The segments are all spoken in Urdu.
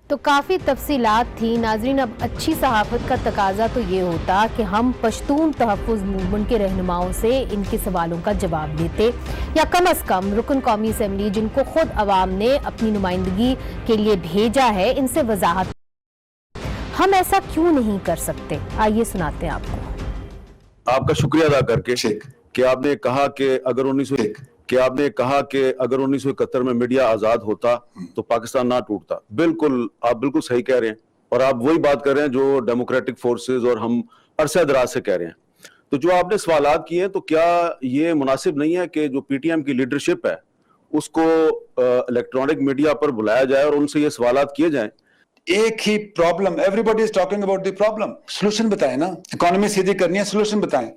تو کافی تفصیلات تھی ناظرین. اب اچھی صحافت کا تقاضا تو یہ ہوتا کہ ہم پشتون تحفظ موومنٹ کے رہنماؤں سے ان کے سوالوں کا جواب دیتے، یا کم از کم رکن قومی اسمبلی جن کو خود عوام نے اپنی نمائندگی کے لیے بھیجا ہے ان سے وضاحت. ہم ایسا کیوں نہیں کر سکتے؟ آئیے سناتے ہیں آپ کو. آپ کا شکریہ ادا کر کے کہ آپ نے کہا کہ اگر 1971 میں میڈیا آزاد ہوتا تو پاکستان نہ ٹوٹتا. بالکل، آپ بالکل صحیح کہہ رہے ہیں، اور آپ وہی بات کر رہے ہیں جو ڈیموکریٹک فورسز اور ہم عرصہ دراز سے کہہ رہے ہیں. تو جو آپ نے سوالات کیے ہیں، تو کیا یہ مناسب نہیں ہے کہ جو پی ٹی ایم کی لیڈرشپ ہے اس کو الیکٹرانک میڈیا پر بلایا جائے اور ان سے یہ سوالات کیے جائیں؟ ایک ہی problem, every body is talking about the problem. Solution بتائیں نا، اکانومی سیدھی کرنی ہے، سولوشن بتائیں.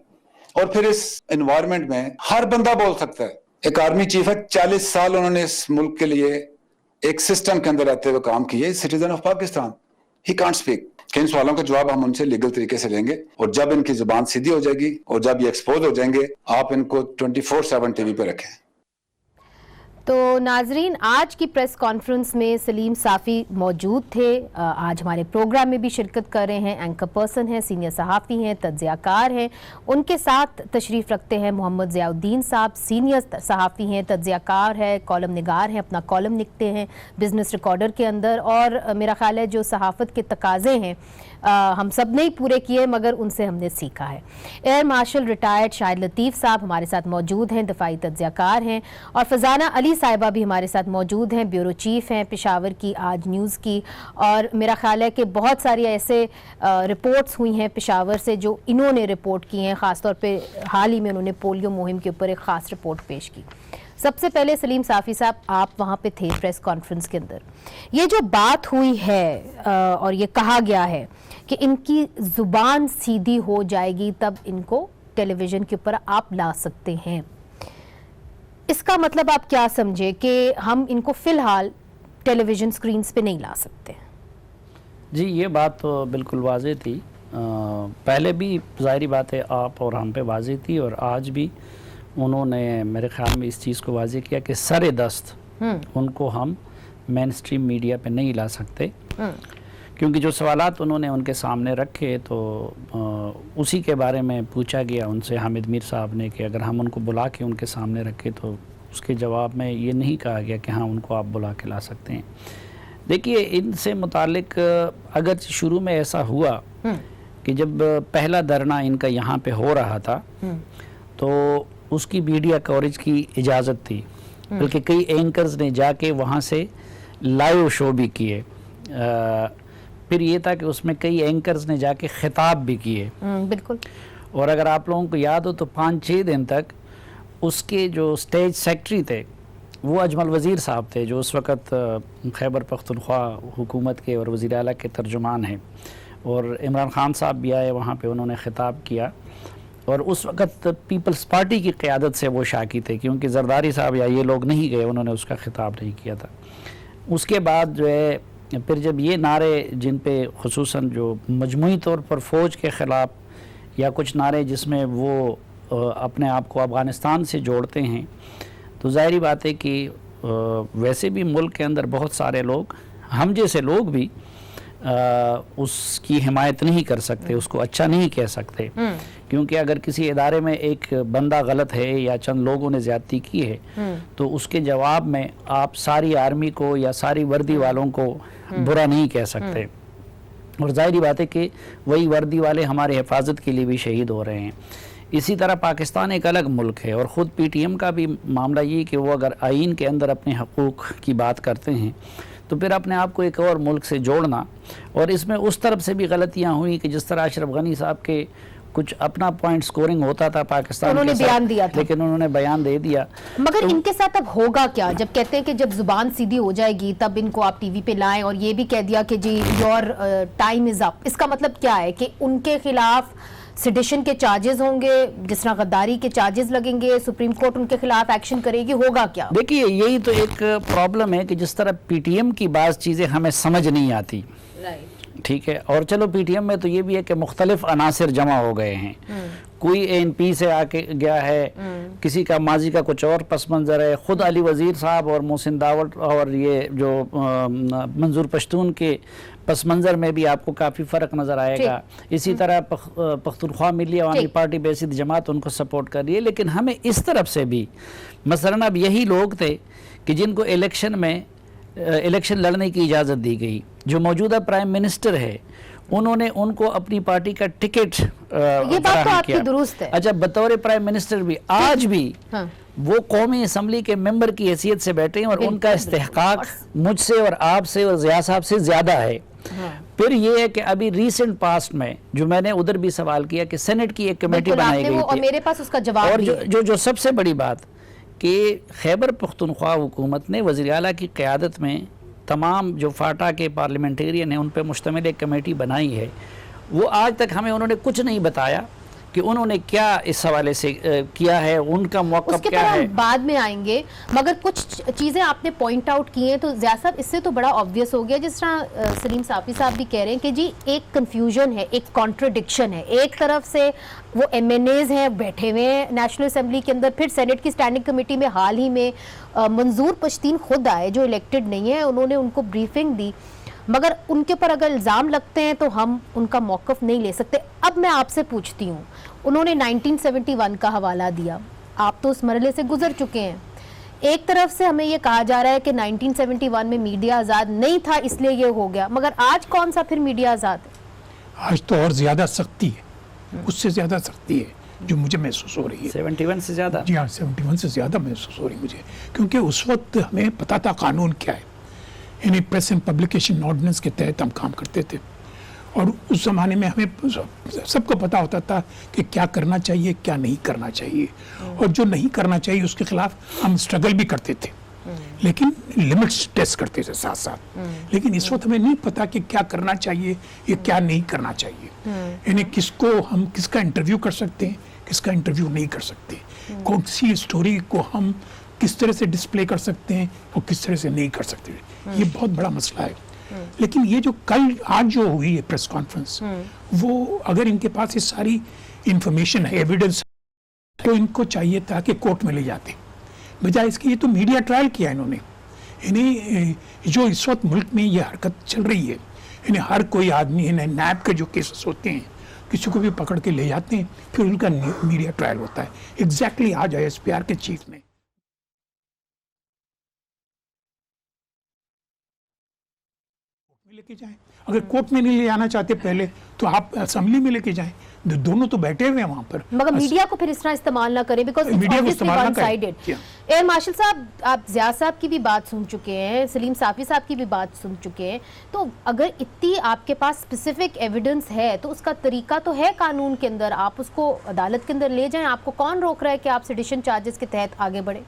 اور پھر اس انوائرمنٹ میں ہر بندہ بول سکتا ہے. ایک آرمی چیف ہے، 40 سال انہوں نے اس ملک کے لیے ایک سسٹم کے اندر رہتے ہوئے کام کیے، citizen of Pakistan. He can't speak. کہ ان سوالوں کا جواب ہم ان سے لیگل طریقے سے لیں گے، اور جب ان کی زبان سیدھی ہو جائے گی اور جب یہ ایکسپوز ہو جائیں گے، آپ ان کو 24/7 ٹی وی پہ رکھیں. تو ناظرین، آج کی پریس کانفرنس میں سلیم صافی موجود تھے. آج ہمارے پروگرام میں بھی شرکت کر رہے ہیں. اینکر پرسن ہیں، سینئر صحافی ہیں، تجزیہ کار ہیں. ان کے ساتھ تشریف رکھتے ہیں محمد ضیاء الدین صاحب، سینئر صحافی ہیں، تجزیہ کار ہے، کالم نگار ہیں، اپنا کالم لکھتے ہیں بزنس ریکارڈر کے اندر. اور میرا خیال ہے جو صحافت کے تقاضے ہیں ہم سب نے ہی پورے کیے، مگر ان سے ہم نے سیکھا ہے. ایئر مارشل ریٹائرڈ شاہد لطیف صاحب ہمارے ساتھ موجود ہیں، دفاعی تجزیہ کار ہیں. اور فضانہ علی صاحبہ بھی ہمارے ساتھ موجود ہیں، بیورو چیف ہیں پشاور کی آج نیوز کی. اور میرا خیال ہے کہ بہت ساری ایسے رپورٹس ہوئی ہیں پشاور سے جو انہوں نے رپورٹ کی ہیں. خاص طور پہ حال ہی میں انہوں نے پولیو مہم کے اوپر ایک خاص رپورٹ پیش کی. سب سے پہلے سلیم صافی صاحب، آپ وہاں پہ تھے پریس کانفرنس کے اندر. یہ جو بات ہوئی ہے اور یہ کہا گیا ہے کہ ان کی زبان سیدھی ہو جائے گی تب ان کو ٹیلی ویژن کے اوپر آپ لا سکتے ہیں، اس کا مطلب آپ کیا سمجھے کہ ہم ان کو فی الحال ٹیلی ویژن سکرینز پہ نہیں لا سکتے؟ جی، یہ بات تو بالکل واضح تھی. پہلے بھی ظاہری بات ہے آپ اور ہم پہ واضح تھی، اور آج بھی انہوں نے میرے خیال میں اس چیز کو واضح کیا کہ سر دست ان کو ہم مین اسٹریم میڈیا پہ نہیں لا سکتے. کیونکہ جو سوالات انہوں نے ان کے سامنے رکھے تو اسی کے بارے میں پوچھا گیا ان سے حامد میر صاحب نے کہ اگر ہم ان کو بلا کے ان کے سامنے رکھے تو اس کے جواب میں یہ نہیں کہا گیا کہ ہاں ان کو آپ بلا کے لا سکتے ہیں. دیکھیے، ان سے متعلق اگر شروع میں ایسا ہوا کہ جب پہلا دھرنا ان کا یہاں پہ ہو رہا تھا تو اس کی میڈیا کوریج کی اجازت تھی، بلکہ کئی اینکرز نے جا کے وہاں سے لائیو شو بھی کیے. پھر یہ تھا کہ اس میں کئی اینکرز نے جا کے خطاب بھی کیے. بالکل. اور اگر آپ لوگوں کو یاد ہو تو 5-6 دن تک اس کے جو اسٹیج سیکٹری تھے وہ اجمل وزیر صاحب تھے، جو اس وقت خیبر پختونخوا حکومت کے اور وزیر اعلیٰ کے ترجمان ہیں. اور عمران خان صاحب بھی آئے وہاں پہ، انہوں نے خطاب کیا. اور اس وقت پیپلز پارٹی کی قیادت سے وہ شاکی تھے، کیونکہ زرداری صاحب یا یہ لوگ نہیں گئے، انہوں نے اس کا خطاب نہیں کیا تھا. اس کے بعد جو ہے پھر جب یہ نعرے جن پہ خصوصاً جو مجموعی طور پر فوج کے خلاف یا کچھ نعرے جس میں وہ اپنے آپ کو افغانستان سے جوڑتے ہیں، تو ظاہری بات ہے کہ ویسے بھی ملک کے اندر بہت سارے لوگ، ہم جیسے لوگ بھی اس کی حمایت نہیں کر سکتے، اس کو اچھا نہیں کہہ سکتے. کیونکہ اگر کسی ادارے میں ایک بندہ غلط ہے یا چند لوگوں نے زیادتی کی ہے تو اس کے جواب میں آپ ساری آرمی کو یا ساری وردی والوں کو برا نہیں کہہ سکتے. اور ظاہری بات ہے کہ وہی وردی والے ہمارے حفاظت کے لیے بھی شہید ہو رہے ہیں. اسی طرح پاکستان ایک الگ ملک ہے، اور خود پی ٹی ایم کا بھی معاملہ یہ کہ وہ اگر آئین کے اندر اپنے حقوق کی بات کرتے ہیں تو پھر اپنے آپ کو ایک اور ملک سے جوڑنا. اور اس میں اس طرف سے بھی غلطیاں ہوئی کہ جس طرح اشرف غنی صاحب کے کچھ اپنا پوائنٹ سکورنگ ہوتا تھا پاکستان انہوں نے بیان دیا تھا، لیکن انہوں نے بیان دے دیا. مگر ان کے ساتھ اب ہوگا کیا جب کہتے ہیں کہ جب زبان سیدھی ہو جائے گی تب ان کو آپ ٹی وی پہ لائیں، اور یہ بھی کہہ دیا کہ جی یور ٹائم از اپ. اس کا مطلب کیا ہے کہ ان کے خلاف سیڈیشن کے چارجز ہوں گے، جس طرح غداری کے چارجز لگیں گے، سپریم کورٹ ان کے خلاف ایکشن کرے گی، ہوگا کیا؟ دیکھیے، یہی تو ایک پرابلم ہے کہ جس طرح پی ٹی ایم کی بعض چیزیں ہمیں سمجھ نہیں آتی. ٹھیک ہے، اور چلو پی ٹی ایم میں تو یہ بھی ہے کہ مختلف عناصر جمع ہو گئے ہیں. کوئی ANP سے آ کے گیا ہے, کسی کا ماضی کا کچھ اور پس منظر ہے. خود علی وزیر صاحب اور محسن داوڑ اور یہ جو منظور پشتون کے پس منظر میں بھی آپ کو کافی فرق نظر آئے گا. اسی طرح پختونخوا ملی عوامی پارٹی بیسید جماعت ان کو سپورٹ کر رہی ہے. لیکن ہمیں اس طرف سے بھی مثلاً اب یہی لوگ تھے کہ جن کو الیکشن لڑنے کی اجازت دی گئی, جو موجودہ پرائم منسٹر ہے انہوں نے ان کو اپنی پارٹی کا ٹکٹ یہ بات تو آپ کی درست ہے. اچھا, بطور پرائم منسٹر بھی آج بھی وہ قومی اسمبلی کے ممبر کی حیثیت سے بیٹھے ہیں اور ان کا استحقاق مجھ سے اور آپ سے اور ضیاء صاحب سے زیادہ ہے. پھر یہ ہے کہ ابھی ریسنٹ پاسٹ میں جو میں نے ادھر بھی سوال کیا کہ سینٹ کی ایک کمیٹی بنائی گئی اور میرے پاس اس کا جواب بھی ہے. اور جو سب سے بڑی بات کہ خیبر پختونخوا حکومت نے وزیر اعلیٰ کی قیادت میں تمام جو فاٹا کے پارلیمنٹیرین ہیں ان پہ مشتمل ایک کمیٹی بنائی ہے, وہ آج تک ہمیں انہوں نے کچھ نہیں بتایا کہ انہوں نے کیا اس حوالے سے کیا ہے, ان کا موقف کیا ہے. اس کے پر بعد میں آئیں گے, مگر کچھ چیزیں آپ نے پوائنٹ آؤٹ کی ہیں تو ضیاء صاحب اس سے تو بڑا آبویس ہو گیا, جس طرح سلیم صافی صاحب بھی کہہ رہے ہیں کہ جی ایک کنفیوژن ہے, ایک کانٹرڈکشن ہے. ایک طرف سے وہ MNAs ہیں بیٹھے ہوئے ہیں نیشنل اسمبلی کے اندر, پھر سینٹ کی سٹینڈنگ کمیٹی میں حال ہی میں منظور پشتین خود آئے جو الیکٹڈ نہیں ہیں, انہوں نے ان کو بریفنگ دی, مگر ان کے پر اگر الزام لگتے ہیں تو ہم ان کا موقف نہیں لے سکتے. اب میں آپ سے پوچھتی ہوں, انہوں نے 1971 کا حوالہ دیا, آپ تو اس مرحلے سے گزر چکے ہیں. ایک طرف سے ہمیں یہ کہا جا رہا ہے کہ 1971 میں میڈیا آزاد نہیں تھا اس لیے یہ ہو گیا, مگر آج کون سا پھر میڈیا آزاد ہے؟ آج تو اور زیادہ سختی ہے, اس سے زیادہ سختی ہے جو مجھے محسوس ہو رہی ہے. 71 سے زیادہ؟ جی ہاں, 71 سے زیادہ محسوس ہو رہی ہے مجھے, کیونکہ اس وقت ہمیں پتا تھا قانون کیا ہے. یعنی پریس اینڈ پبلیکیشن آرڈیننس کے تحت ہم کام کرتے تھے, اور اس زمانے میں ہمیں سب کو پتا ہوتا تھا کہ کیا کرنا چاہیے کیا نہیں کرنا چاہیے, اور جو نہیں کرنا چاہیے اس کے خلاف ہم اسٹرگل بھی کرتے تھے, لیکن لمٹس ٹیسٹ کرتے تھے ساتھ ساتھ. لیکن اس وقت ہمیں نہیں پتا کہ کیا کرنا چاہیے یا کیا نہیں کرنا چاہیے. یعنی کس کو ہم کس کا انٹرویو کر سکتے ہیں, کس کا انٹرویو نہیں کر سکتے, کون سی اسٹوری کو ہم کس طرح سے ڈسپلے کر سکتے ہیں اور کس طرح سے نہیں کر سکتے. یہ بہت بڑا مسئلہ ہے. لیکن یہ جو کل آج جو ہوئی ہے پریس کانفرنس, وہ اگر ان کے پاس یہ ساری انفارمیشن ہے, ایویڈنس, تو ان کو چاہیے تھا کہ کورٹ میں لے جاتے, بجائے اس کی یہ تو میڈیا ٹرائل کیا انہوں نے. یعنی جو اس وقت ملک میں یہ حرکت چل رہی ہے, یعنی ہر کوئی آدمی نیب کے جو کیسز ہوتے ہیں کسی کو بھی پکڑ کے لے جاتے ہیں, پھر ان کا میڈیا ٹرائل ہوتا ہے. ایگزیکٹلی آج ISPR کے چیف نے لے کے جائیں, اگر کورٹ میں نہیں لے جانا چاہتے پہلے تو آپ اسمبلی میں لے کے جائیں, دونوں تو بیٹھے ہوئے ہیں وہاں پر. مگر میڈیا کو پھر اس طرح استعمال نہ کریں, because it's obviously one sided. Air marshal صاحب, آپ ضیاء صاحب کی بھی بات سن چکے ہیں, سلیم صافی صاحب کی بھی بات سن چکے ہیں, تو اگر اتنی آپ کے پاس اسپیسیفک ایویڈنس ہے تو اس کا طریقہ تو ہے قانون کے اندر, آپ اس کو عدالت کے اندر لے جائیں. آپ کو کون روک رہا ہے کہ آپ سیڈیشن چارجز کے تحت آگے بڑھیں؟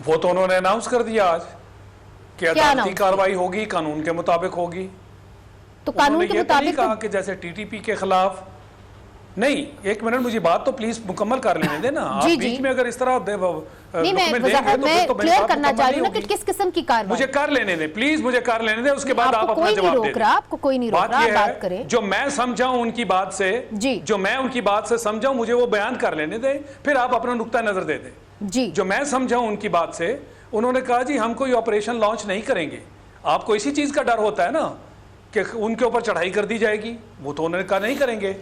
وہ تو انہوں نے اناؤنس کر دیا آج کہ عدالتی کارروائی ہوگی, قانون کے مطابق ہوگی. تو قانون کے مطابق نہیں کہا کہ جیسے TTP کے خلاف نہیں. ایک منٹ مجھے بات تو پلیز مکمل کر لینے دیں نا. آپ بیچ میں اگر اس طرح نہیں, میں کلیئر کرنا چاہ رہی ہوں کہ کس قسم کی کارروائی. مجھے کر لینے دیں پلیز, مجھے کر لینے دیں, اس کے بعد آپ اپنا جواب دیں. آپ کو کوئی نہیں روک رہا, بات کریں. جو میں سمجھاؤں ان کی بات سے, جو میں ان کی بات سے سمجھاؤں, مجھے وہ بیان کر لینے دیں, پھر آپ اپنا نقطہ نظر دے دیں. جی, جو میں سمجھاؤں ان کی بات سے, انہوں نے کہا جی ہم کوئی آپریشن لانچ نہیں کریں گے. آپ کو اسی چیز کا ڈر ہوتا ہے نا کہ ان کے اوپر چڑھائی کر دی جائے گی, وہ تو انہوں نے کہا نہیں کریں گے.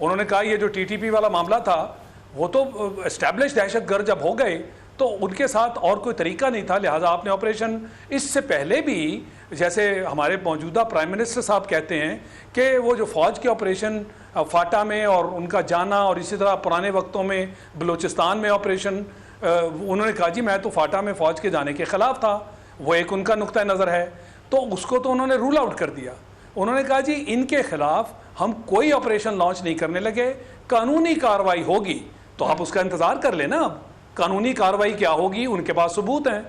انہوں نے کہا یہ جو TTP والا معاملہ تھا وہ تو اسٹیبلش دہشت گرد جب ہو گئے تو ان کے ساتھ اور کوئی طریقہ نہیں تھا, لہٰذا آپ نے آپریشن. اس سے پہلے بھی جیسے ہمارے موجودہ پرائم منسٹر صاحب کہتے ہیں کہ وہ جو فوج کے آپریشن فاٹا میں اور ان کا جانا, اور اسی طرح پرانے وقتوں میں بلوچستان میں آپریشن, انہوں نے کہا جی میں تو فاٹا میں فوج کے جانے کے خلاف تھا. وہ ایک ان کا نقطہ نظر ہے, تو اس کو تو انہوں نے رول آؤٹ کر دیا. انہوں نے کہا جی ان کے خلاف ہم کوئی آپریشن لانچ نہیں کرنے لگے, قانونی کارروائی ہوگی تو آپ اس کا انتظار کر لیں نا. اب قانونی کارروائی کیا ہوگی, ان کے پاس ثبوت ہیں.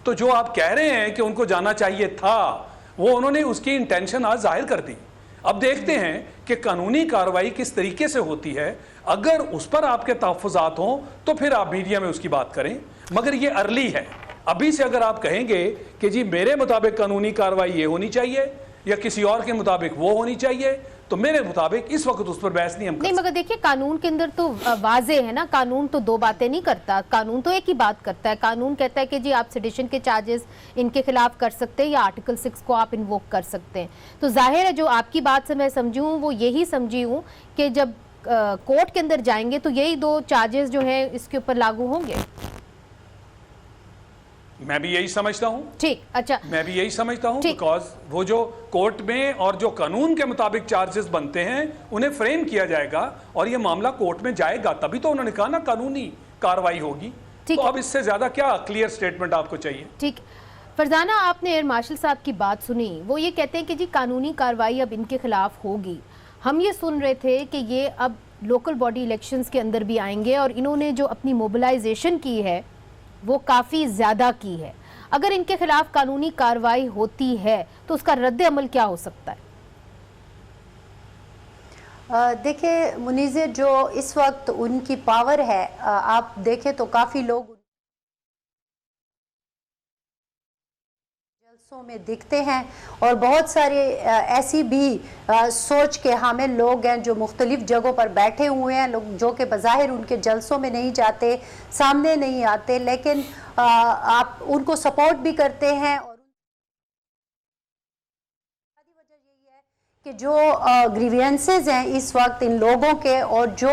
تو جو آپ کہہ رہے ہیں کہ ان کو جانا چاہیے تھا, وہ انہوں نے اس کی انٹینشن آج ظاہر کر دی. اب دیکھتے ہیں کہ قانونی کارروائی کس طریقے سے ہوتی ہے. اگر اس پر آپ کے تحفظات ہوں تو پھر آپ میڈیا میں اس کی بات کریں, مگر یہ ارلی ہے. ابھی سے اگر آپ کہیں گے کہ جی میرے مطابق قانونی کارروائی یہ ہونی چاہیے یا کسی اور کے مطابق وہ ہونی چاہیے, تو میرے مطابق اس وقت اس پر بحث نہیں ہم نہیں، مگر دیکھیے قانون کے اندر تو واضح ہے نا، قانون تو دو باتیں نہیں کرتا، قانون تو ایک ہی بات کرتا ہے. قانون کہتا ہے کہ جی آپ سیڈیشن کے چارجز ان کے خلاف کر سکتے ہیں یا آرٹیکل 6 کو آپ انووک کر سکتے ہیں. تو ظاہر ہے جو آپ کی بات سے میں سمجھی ہوں وہ یہی سمجھی ہوں کہ جب کورٹ کے اندر جائیں گے تو یہی دو چارجز جو ہیں اس کے اوپر لاگو ہوں گے. میں بھی یہی سمجھتا ہوں. ٹھیک، اچھا، میں بھی یہی سمجھتا ہوں، ٹھیک. بیکاز وہ جو کورٹ میں اور جو قانون کے مطابق چارجز بنتے ہیں انہیں فریم کیا جائے گا اور یہ معاملہ کورٹ میں جائے گا، تبھی تو انہوں نے کہا نا قانونی کاروائی ہوگی. تو اب اس سے زیادہ کیا کلیئر سٹیٹمنٹ آپ کو چاہیے؟ ٹھیک. فرزانہ، آپ نے ایئر مارشل صاحب کی بات سنی، وہ یہ کہتے ہیں کہ جی قانونی کاروائی اب ان کے خلاف ہوگی. ہم یہ سن رہے تھے کہ یہ اب لوکل باڈی الیکشنز کے اندر بھی آئیں گے اور انہوں نے جو اپنی موبلائزیشن کی ہے وہ کافی زیادہ کی ہے. اگر ان کے خلاف قانونی کاروائی ہوتی ہے تو اس کا رد عمل کیا ہو سکتا ہے؟ دیکھیں منیزہ، جو اس وقت ان کی پاور ہے، آپ دیکھیں تو کافی لوگ جلسوں میں دکھتے ہیں اور بہت سارے ایسی بھی سوچ کے حامل لوگ ہیں جو مختلف جگہوں پر بیٹھے ہوئے ہیں، لوگ جو کہ بظاہر ان کے جلسوں میں نہیں جاتے، سامنے نہیں آتے، لیکن آپ ان کو سپورٹ بھی کرتے ہیں. اور وجہ یہی ہے کہ جو گریوینسز ہیں اس وقت ان لوگوں کے اور جو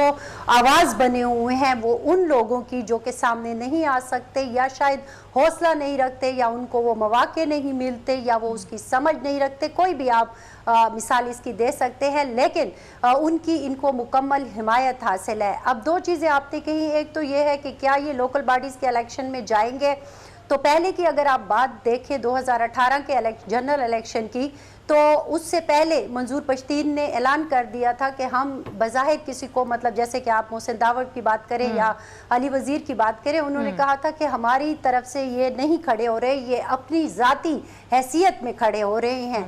آواز بنے ہوئے ہیں وہ ان لوگوں کی جو کہ سامنے نہیں آ سکتے یا شاید حوصلہ نہیں رکھتے یا ان کو وہ مواقع نہیں ملتے یا وہ اس کی سمجھ نہیں رکھتے. کوئی بھی آپ مثال اس کی دے سکتے ہیں، لیکن ان کو مکمل حمایت حاصل ہے. اب دو چیزیں آپ نے کہی، ایک تو یہ ہے کہ کیا یہ لوکل باڈیز کے الیکشن میں جائیں گے. تو پہلے کی اگر آپ بات دیکھیں 2018 کے جنرل الیکشن کی، تو اس سے پہلے منظور پشتین نے اعلان کر دیا تھا کہ ہم بظاہر کسی کو، مطلب جیسے کہ آپ محسن داوڑ کی بات کریں یا علی وزیر کی بات کریں، انہوں نے کہا تھا کہ ہماری طرف سے یہ نہیں کھڑے ہو رہے، یہ اپنی ذاتی حیثیت میں کھڑے ہو رہے ہیں.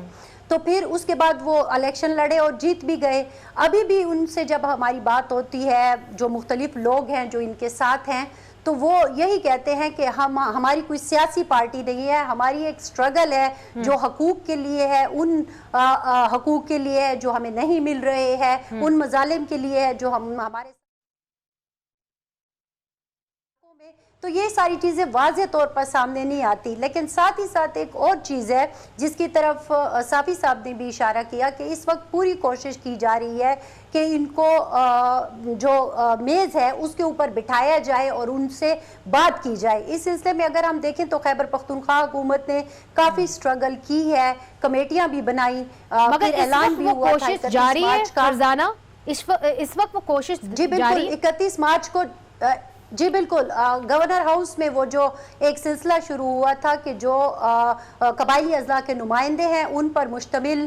تو پھر اس کے بعد وہ الیکشن لڑے اور جیت بھی گئے. ابھی بھی ان سے جب ہماری بات ہوتی ہے، جو مختلف لوگ ہیں جو ان کے ساتھ ہیں، تو وہ یہی کہتے ہیں کہ ہماری کوئی سیاسی پارٹی نہیں ہے، ہماری ایک سٹرگل ہے جو حقوق کے لیے ہے، ان حقوق کے لیے ہے جو ہمیں نہیں مل رہے ہیں، ان مظالم کے لیے ہے جو ہمارے. تو یہ ساری چیزیں واضح طور پر سامنے نہیں آتی. لیکن ساتھ ہی ساتھ ایک اور چیز ہے جس کی طرف صافی صاحب نے بھی اشارہ کیا کہ اس وقت پوری کوشش کی جا رہی ہے کہ ان کو جو میز ہے اس کے اوپر بٹھایا جائے اور ان سے بات کی جائے. اس سلسلے میں اگر ہم دیکھیں تو خیبر پختونخوا حکومت نے کافی سٹرگل کی ہے، کمیٹیاں بھی بنائی، مگر اعلان بھی ہوا تھا 31 جاری ہے مارچ کا. فرزانہ، اس وقت وہ کوشش جی بالکل 31 مارچ کو جی بالکل گورنر ہاؤس میں وہ جو ایک سلسلہ شروع ہوا تھا کہ جو قبائلی اضلاع کے نمائندے ہیں ان پر مشتمل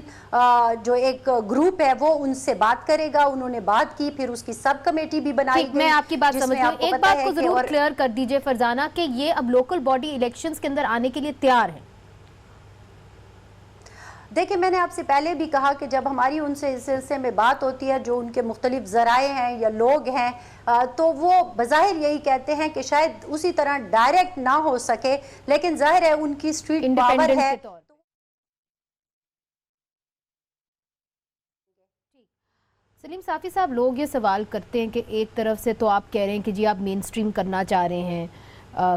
جو ایک گروپ ہے وہ ان سے بات کرے گا. انہوں نے بات کی، پھر اس کی سب کمیٹی بھی بنائی گئی. میں آپ کی بات سمجھ ہوں. ایک بات کو ضرور کلیئر کر دیجئے فرزانہ کہ یہ اب لوکل باڈی الیکشنز کے اندر آنے کے لیے تیار ہیں. دیکھیں میں نے آپ سے پہلے بھی کہا کہ جب ہماری ان سے اس سلسلے میں بات ہوتی ہے، جو ان کے مختلف ذرائع ہیں یا لوگ ہیں، تو وہ بظاہر یہی کہتے ہیں کہ شاید اسی طرح ڈائریکٹ نہ ہو سکے، لیکن ظاہر ہے ان کی سٹریٹ پاور ہے. سلیم صافی صاحب، لوگ یہ سوال کرتے ہیں کہ ایک طرف سے تو آپ کہہ رہے ہیں کہ جی آپ مین سٹریم کرنا چاہ رہے ہیں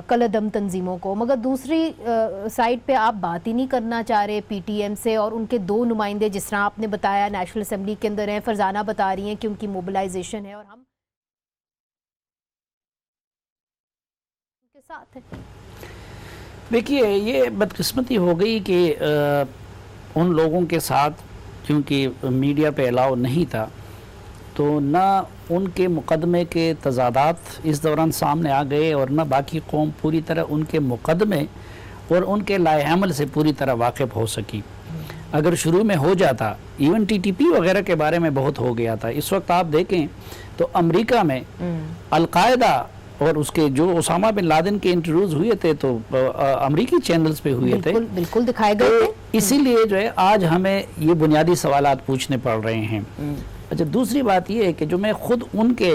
کلعدم تنظیموں کو، مگر دوسری سائٹ پہ آپ بات ہی نہیں کرنا چاہ رہے پی ٹی ایم سے، اور ان کے 2 نمائندے جس طرح آپ نے بتایا نیشنل اسمبلی کے اندر ہیں. فرزانہ بتا رہی ہیں کہ ان کی موبلائزیشن ہے اور ہم ان کے ساتھ ہیں. دیکھیے یہ بدقسمتی ہو گئی کہ ان لوگوں کے ساتھ کیونکہ میڈیا پہ الاؤ نہیں تھا تو نہ ان کے مقدمے کے تضادات اس دوران سامنے آ گئے اور نہ باقی قوم پوری طرح ان کے مقدمے اور ان کے لائے عمل سے پوری طرح واقف ہو سکی. اگر شروع میں ہو جاتا، ایون ٹی ٹی پی وغیرہ کے بارے میں بہت ہو گیا تھا. اس وقت آپ دیکھیں تو امریکہ میں القاعدہ اور اس کے جو اسامہ بن لادن کے انٹرویوز ہوئے تھے تو امریکی چینلز پہ ہوئے تھے، بالکل دکھائے گئے تھے. اسی لیے جو ہے آج ہمیں یہ بنیادی سوالات پوچھنے پڑ رہے ہیں. اچھا، دوسری بات یہ ہے کہ جو میں خود ان کے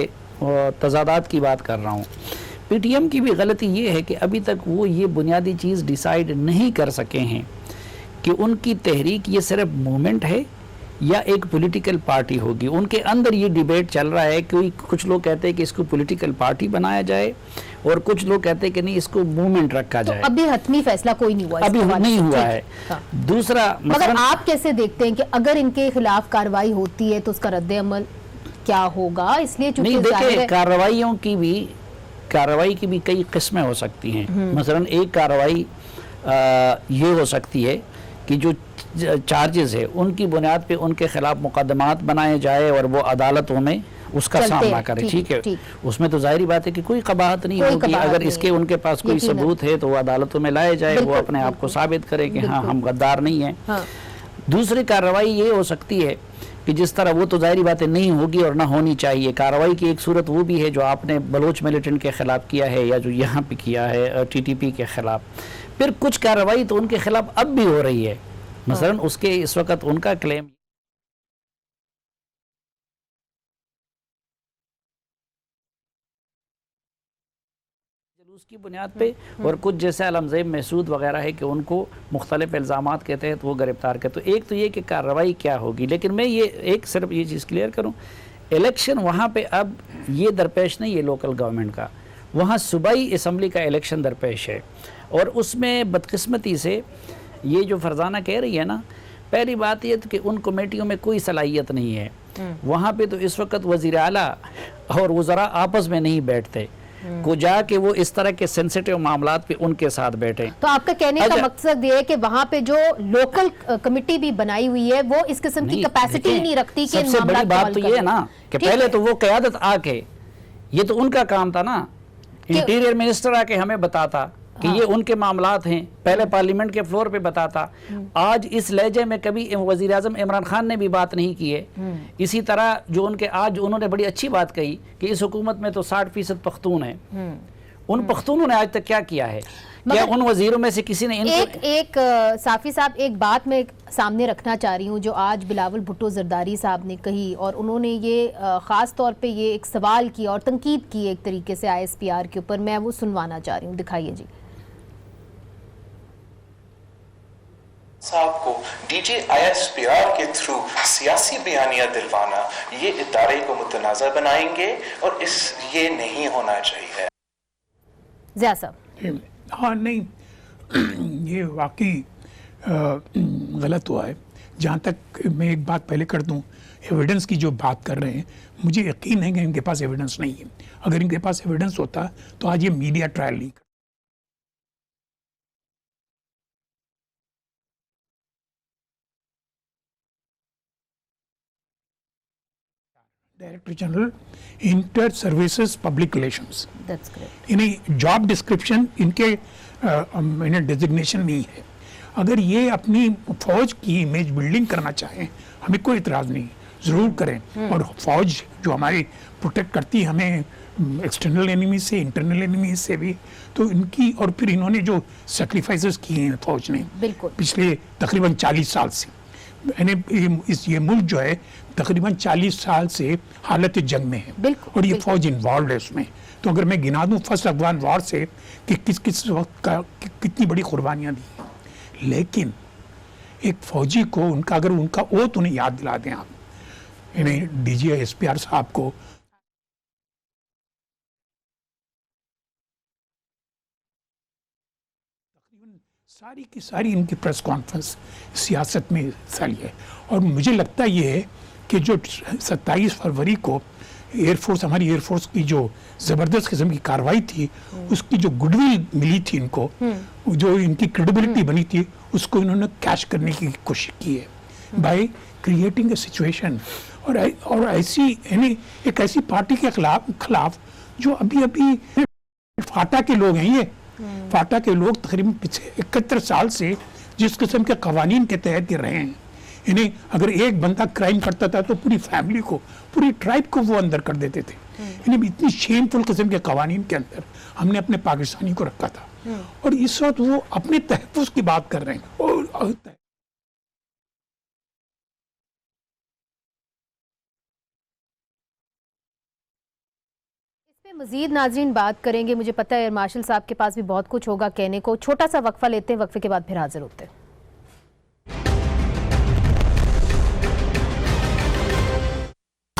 تضادات کی بات کر رہا ہوں، پی ٹی ایم کی بھی غلطی یہ ہے کہ ابھی تک وہ یہ بنیادی چیز ڈیسائیڈ نہیں کر سکے ہیں کہ ان کی تحریک یہ صرف موومنٹ ہے یا ایک پولیٹیکل پارٹی ہوگی. ان کے اندر یہ ڈیبیٹ چل رہا ہے کہ کچھ لوگ کہتے ہیں کہ اس کو پولیٹیکل پارٹی بنایا جائے اور کچھ لوگ کہتے ہیں کہ نہیں اس کو موومنٹ رکھا جائے. ابھی حتمی فیصلہ کوئی نہیں ہوا, ابھی نہیں ہوا ہے. دوسرا مگر آپ کیسے دیکھتے ہیں کہ اگر ان کے خلاف کارروائی ہوتی ہے تو اس کا رد عمل کیا ہوگا؟ اس لیے نہیں دیکھیں, کارروائی کی بھی کئی قسمیں ہو سکتی ہیں. مثلا ایک کارروائی یہ ہو سکتی ہے کہ جو چارجز ہے ان کی بنیاد پہ ان کے خلاف مقدمات بنائے جائے اور وہ عدالتوں میں اس کا سامنا کرے. ٹھیک ہے, اس میں تو ظاہری بات ہے کہ کوئی قباحت نہیں ہوگی. اگر اس کے ان کے پاس کوئی ثبوت ہے تو وہ عدالتوں میں لائے جائے, وہ اپنے آپ کو ثابت کرے کہ ہاں ہم غدار نہیں ہیں. دوسری کارروائی یہ ہو سکتی ہے کہ جس طرح وہ تو ظاہری باتیں نہیں ہوگی اور نہ ہونی چاہیے. کارروائی کی ایک صورت وہ بھی ہے جو آپ نے بلوچ ملیٹنٹ کے خلاف کیا ہے یا جو یہاں پہ کیا ہے ٹی ٹی پی کے خلاف. پھر کچھ کارروائی تو ان کے خلاف اب بھی ہو رہی ہے. مثلا اس کے اس وقت ان کا کلیم جلوس کی بنیاد پہ, اور کچھ جیسے علمزیب محسود وغیرہ ہے کہ ان کو مختلف الزامات کے تحت وہ گرفتار کرے. تو ایک تو یہ کہ کارروائی کیا ہوگی, لیکن میں یہ ایک صرف یہ چیز کلیئر کروں, الیکشن وہاں پہ اب یہ درپیش نہیں ہے لوکل گورنمنٹ کا, وہاں صوبائی اسمبلی کا الیکشن درپیش ہے. اور اس میں بدقسمتی سے یہ جو فرزانہ کہہ رہی ہے نا, پہلی بات یہ کہ ان کمیٹیوں میں کوئی صلاحیت نہیں ہے. وہاں پہ تو اس وقت وزیر اعلیٰ اور وزراء آپس میں نہیں بیٹھتے کو جا کے وہ اس طرح کے سینسیٹیو معاملات پہ ان کے ساتھ بیٹھیں. تو آپ کا کہنے کا مقصد یہ ہے کہ وہاں پہ جو لوکل کمیٹی بھی بنائی ہوئی ہے وہ اس قسم کی کیپیسٹی نہیں رکھی کہ سب سے بڑی بات تو یہ ہے نا کہ پہلے تو وہ قیادت آ کے, یہ تو ان کا کام تھا نا, انٹیریئر منسٹر آ کے ہمیں بتاتا کہ یہ ان کے معاملات ہیں, پہلے پارلیمنٹ کے فلور پہ بتاتا. آج اس لہجے میں کبھی وزیر اعظم عمران خان نے بھی بات نہیں کی ہے. اسی طرح جو ان کے آج انہوں نے بڑی اچھی بات کہی کہ اس حکومت میں تو 60% پختون ہیں. ان پختونوں نے آج تک کیا کیا ہے؟ کیا ان وزیروں میں سے کسی نے ایک صافی صاحب ایک بات میں سامنے رکھنا چاہ رہی ہوں جو آج بلاول بھٹو زرداری صاحب نے کہی, اور انہوں نے یہ خاص طور پہ یہ ایک سوال کیا اور تنقید کی ایک طریقے سے ISPR کے اوپر. میں وہ سنوانا چاہ رہی ہوں, دکھائیے جی. صاحب کو ڈی جی ISPR کے تھرو سیاسی بیانیہ دلوانا, یہ ادارے کو متنازع بنائیں گے اور یہ نہیں ہونا چاہیے. ضیاء صاحب. ہاں نہیں, یہ واقعی غلط ہوا ہے. جہاں تک میں ایک بات پہلے کر دوں, ایویڈنس کی جو بات کر رہے ہیں, مجھے یقین ہے کہ ان کے پاس ایویڈنس نہیں ہے. اگر ان کے پاس ایویڈنس ہوتا تو آج یہ میڈیا ٹرائل نہیں. Director general inter services public relations, انہیں جاب ڈسکرپشن ان کے ڈیزگنیشن نہیں ہے. اگر یہ اپنی فوج کی امیج بلڈنگ کرنا چاہیں, ہمیں کوئی اعتراض نہیں, ضرور کریں. اور فوج جو ہماری پروٹیکٹ کرتی ہے ہمیں ایکسٹرنل اینیمی سے, انٹرنل اینیمی سے بھی, تو ان کی, اور پھر انہوں نے جو سیکریفائسز کیے ہیں فوج نے پچھلے تقریباً 40 سال سے, یہ ملک جو ہے تقریباً 40 سال سے حالت جنگ میں ہے, اور یہ فوج انوالوڈ ہے اس میں. تو اگر میں گنا دوں فرسٹ افغان وار سے کہ کس وقت کا کتنی بڑی قربانیاں دی, لیکن ایک فوجی کو ان کا, اگر ان کا اوت انہیں یاد دلا دیں آپ, انہیں ڈی جی ISPR صاحب کو, ساری کی ساری ان کی پریس کانفرنس سیاست میں حصہ لیا ہے. اور مجھے لگتا یہ ہے کہ جو 27 فروری کو ایئر فورس, ہماری ایئر فورس کی جو زبردست قسم کی کارروائی تھی, اس کی جو گڈ ول ملی تھی ان کو, جو ان کی کریڈیبلٹی بنی تھی, اس کو انہوں نے کیش کرنے کی کوشش کی ہے بائی کریٹنگ اے سچویشن. اور ایسی, یعنی ایک ایسی پارٹی کے خلاف جو ابھی فاٹا کے لوگ ہیں, یہ فاٹا کے لوگ تقریباً پچھلے 71 سال سے جس قسم کے قوانین کے تحت یہ رہے ہیں, یعنی اگر ایک بندہ کرائم کرتا تھا تو پوری فیملی کو, پوری ٹرائب کو وہ اندر کر دیتے تھے. یعنی اتنی شیم فل قسم کے قوانین کے اندر ہم نے اپنے پاکستانی کو رکھا تھا, اور اس وقت وہ اپنے تحفظ کی بات کر رہے ہیں. اور مزید ناظرین بات کریں گے. مجھے پتہ ہے مارشل صاحب کے پاس بھی بہت کچھ ہوگا کہنے کو. چھوٹا سا وقفہ لیتے ہیں, وقفے کے بعد پھر حاضر ہوتے ہیں.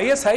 ISI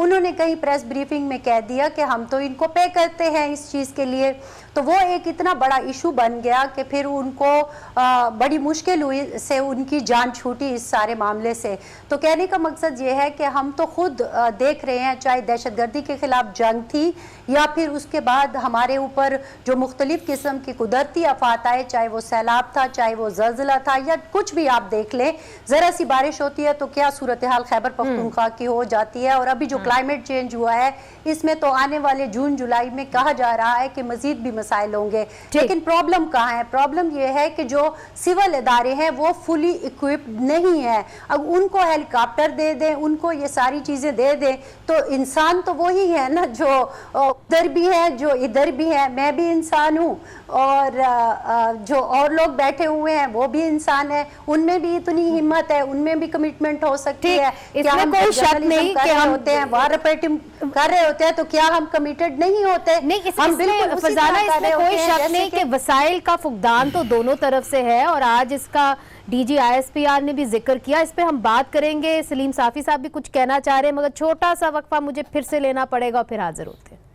انہوں نے کہیں پریس بریفنگ میں کہہ دیا کہ ہم تو ان کو پے کرتے ہیں اس چیز کے لیے. تو وہ ایک اتنا بڑا ایشو بن گیا کہ پھر ان کو بڑی مشکل ہوئی سے ان کی جان چھوٹی اس سارے معاملے سے. تو کہنے کا مقصد یہ ہے کہ ہم تو خود دیکھ رہے ہیں, چاہے دہشت گردی کے خلاف جنگ تھی یا پھر اس کے بعد ہمارے اوپر جو مختلف قسم کی قدرتی آفات آئے, چاہے وہ سیلاب تھا, چاہے وہ زلزلہ تھا, یا کچھ بھی آپ دیکھ لیں, ذرا سی بارش ہوتی ہے تو کیا صورتحال خیبر پختونخوا کی ہو جاتی ہے. اور ابھی جو کلائمیٹ چینج ہوا ہے اس میں تو آنے والے جون جولائی میں کہا جا رہا ہے کہ مزید بھی مسائل ہوں گے. لیکن پرابلم کہاں ہے؟ پرابلم یہ ہے کہ جو سول ادارے ہیں وہ فلی اکوپڈ نہیں ہیں. اب ان کو ہیلی کاپٹر دے دیں, ان کو یہ ساری چیزیں دے دیں, تو انسان تو وہی ہے نا جو ادھر بھی ہے جو ادھر بھی ہے. میں بھی انسان ہوں اور جو اور لوگ بیٹھے ہوئے ہیں وہ بھی انسان ہے, ان میں بھی اتنی ہمت ہے, ان میں بھی کمٹمنٹ ہو سکتی ہے. اس میں کوئی شک نہیں کہ ہم ہوتے ہیں وار ریپریٹنگ کر رہے ہوتے ہیں, تو کیا ہم کمیٹڈ نہیں ہوتے؟ نہیں, فضانہ اس میں کوئی شک نہیں کہ وسائل کا فقدان تو دونوں طرف سے ہے, اور آج اس کا D G I S P R نے بھی ذکر کیا. اس پہ ہم بات کریں گے. سلیم صافی صاحب بھی کچھ کہنا چاہ رہے ہیں, مگر چھوٹا سا وقفہ مجھے پھر سے لینا پڑے گا اور پھر حاضر ہوتے ہیں.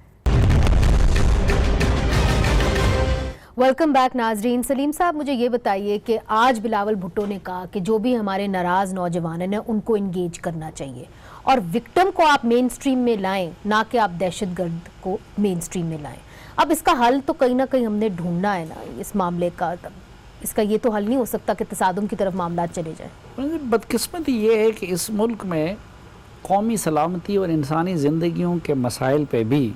ویلکم بیک ناظرین. سلیم صاحب مجھے یہ بتائیے کہ آج بلاول بھٹو نے کہا کہ جو بھی ہمارے ناراض نوجوان ہیں ان کو انگیج کرنا چاہیے, اور وکٹم کو آپ مین سٹریم میں لائیں, نہ کہ آپ دہشت گرد کو مین سٹریم میں لائیں. اب اس کا حل تو کہیں نہ کہیں ہم نے ڈھونڈنا ہے نا اس معاملے کا. اس کا یہ تو حل نہیں ہو سکتا کہ تصادم کی طرف معاملات چلے جائیں. بدقسمتی یہ ہے کہ اس ملک میں قومی سلامتی اور انسانی زندگیوں کے مسائل پہ بھی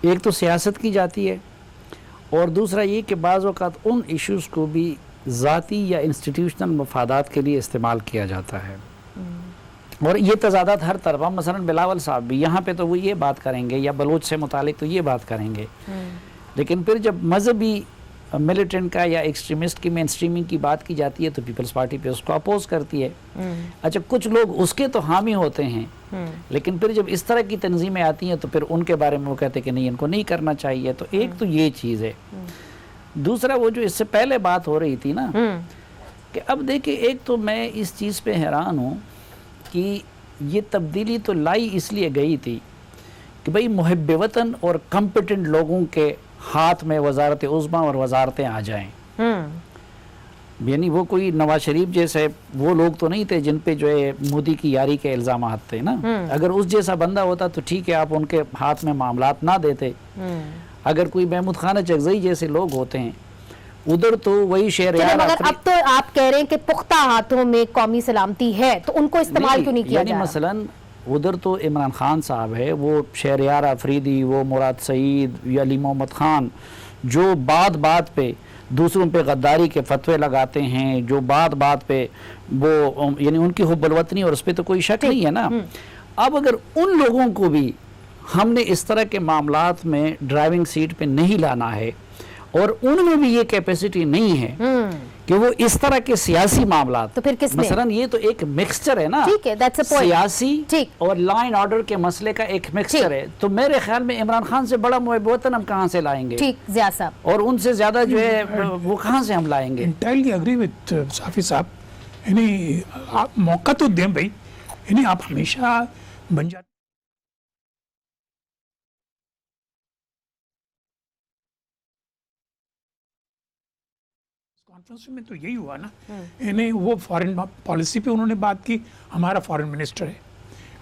ایک تو سیاست کی جاتی ہے, اور دوسرا یہ کہ بعض اوقات ان ایشوز کو بھی ذاتی یا انسٹیٹیوشنل مفادات کے لیے استعمال کیا جاتا ہے. اور یہ تضادات ہر طرف, مثلا بلاول صاحب بھی یہاں پہ تو وہ یہ بات کریں گے, یا بلوچ سے متعلق تو یہ بات کریں گے, لیکن پھر جب مذہبی ملیٹنٹ کا یا ایکسٹریمسٹ کی مین سٹریمنگ کی بات کی جاتی ہے تو پیپلز پارٹی پہ اس کو اپوز کرتی ہے. اچھا, کچھ لوگ اس کے تو حامی ہوتے ہیں, لیکن پھر جب اس طرح کی تنظیمیں آتی ہیں تو پھر ان کے بارے میں وہ کہتے ہیں کہ نہیں, ان کو نہیں کرنا چاہیے. تو ایک تو یہ چیز ہے. دوسرا وہ جو اس سے پہلے بات ہو رہی تھی نا, کہ اب دیکھیں, ایک تو میں اس چیز پہ حیران ہوں کہ یہ تبدیلی تو لائی اس لیے گئی تھی کہ بھئی محب وطن اور کمپیٹنٹ لوگوں کے ہاتھ میں وزارت عظمیٰ اور وزارتیں آ جائیں. یعنی وہ کوئی نواز شریف جیسے وہ لوگ تو نہیں تھے جن پہ جو ہے مودی کی یاری کے الزامات تھے نا. اگر اس جیسا بندہ ہوتا تو ٹھیک ہے, آپ ان کے ہاتھ میں معاملات نہ دیتے. اگر کوئی محمود خانہ چغزئی جیسے لوگ ہوتے ہیں ادھر تو وہی شہریار. مگر اب تو آپ کہہ رہے ہیں کہ پختہ ہاتھوں میں قومی سلامتی ہے, تو ان کو استعمال کیوں نہیں کیا جا رہا؟ مثلاً ادھر تو عمران خان صاحب ہے, وہ شہریار آفریدی, وہ مراد سعید یا علی محمد خان, جو بات پہ دوسروں پہ غداری کے فتوے لگاتے ہیں, جو بات پہ وہ یعنی ان کی حب الوطنی, اور اس پہ تو کوئی شک نہیں ہے نا. اب اگر ان لوگوں کو بھی ہم نے اس طرح کے معاملات میں ڈرائیونگ سیٹ پہ نہیں لانا ہے, اور ان میں بھی یہ کیپیسٹی نہیں ہے کہ وہ اس طرح کے سیاسی معاملات, تو پھر کس نے؟ مثلا یہ تو ایک مکسچر ہے نا, سیاسی اور لا اینڈ آرڈر کے مسئلے کا ایک مکسچر ہے. تو میرے خیال میں عمران خان سے بڑا محب وطن ہم کہاں سے لائیں گے؟ ٹھیک, ضیاء صاحب, اور ان سے زیادہ جو ہے وہ کہاں سے ہم لائیں گے؟ انٹائرلی اگری وتھ صافی صاحب. یعنی آپ موقع تو دیں بھائی, یعنی آپ ہمیشہ بن جاتے کانفرنس میں. تو یہی ہوا نا, یعنی وہ فارن پالیسی پہ انہوں نے بات کی, ہمارا فارن منسٹر ہے.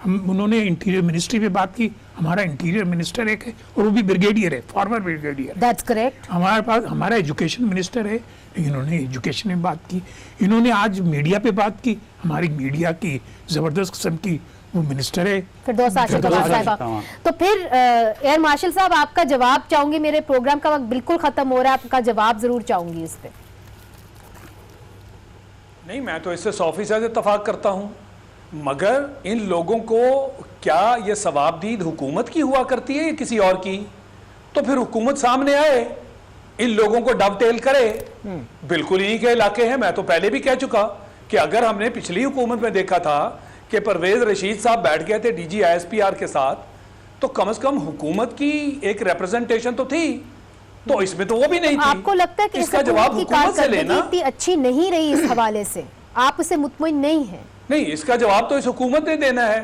انہوں نے انٹیریئر منسٹری پہ بات کی, ہمارا انٹیریئر منسٹر ایک ہے, اور وہ بھی بریگیڈیئر ہے, فارمر بریگیڈیئر. That's correct. ہمارے پاس ہمارا ایجوکیشن منسٹر ہے, انہوں نے ایجوکیشن میں بات کی. انہوں نے آج میڈیا پہ بات کی, ہماری میڈیا کی زبردست قسم کی وہ منسٹر ہے فردوس عاشق صاحبہ. تو پھر ایئر مارشل صاحب, آپ کا جواب چاہوں گی. میرے پروگرام کا وقت بالکل ختم ہو رہا ہے, آپ کا جواب ضرور چاہوں گی اس پہ. نہیں, میں تو اس سے 100% اتفاق کرتا ہوں, مگر ان لوگوں کو کیا یہ ثوابدید حکومت کی ہوا کرتی ہے یا کسی اور کی؟ تو پھر حکومت سامنے آئے, ان لوگوں کو ڈب ٹیل کرے. بالکل انہی کے علاقے ہیں. میں تو پہلے بھی کہہ چکا کہ اگر ہم نے پچھلی حکومت میں دیکھا تھا کہ پرویز رشید صاحب بیٹھ گئے تھے D G I S P R کے ساتھ, تو کم از کم حکومت کی ایک ریپرزنٹیشن تو تھی. تو اس میں تو وہ بھی نہیں تھی. آپ کو لگتا ہے کہ اس کا جواب حکومت سے لینا اتنی اچھی نہیں رہی اس حوالے سے, آپ اسے مطمئن نہیں ہیں؟ نہیں, اس کا جواب تو اس حکومت نے دینا ہے.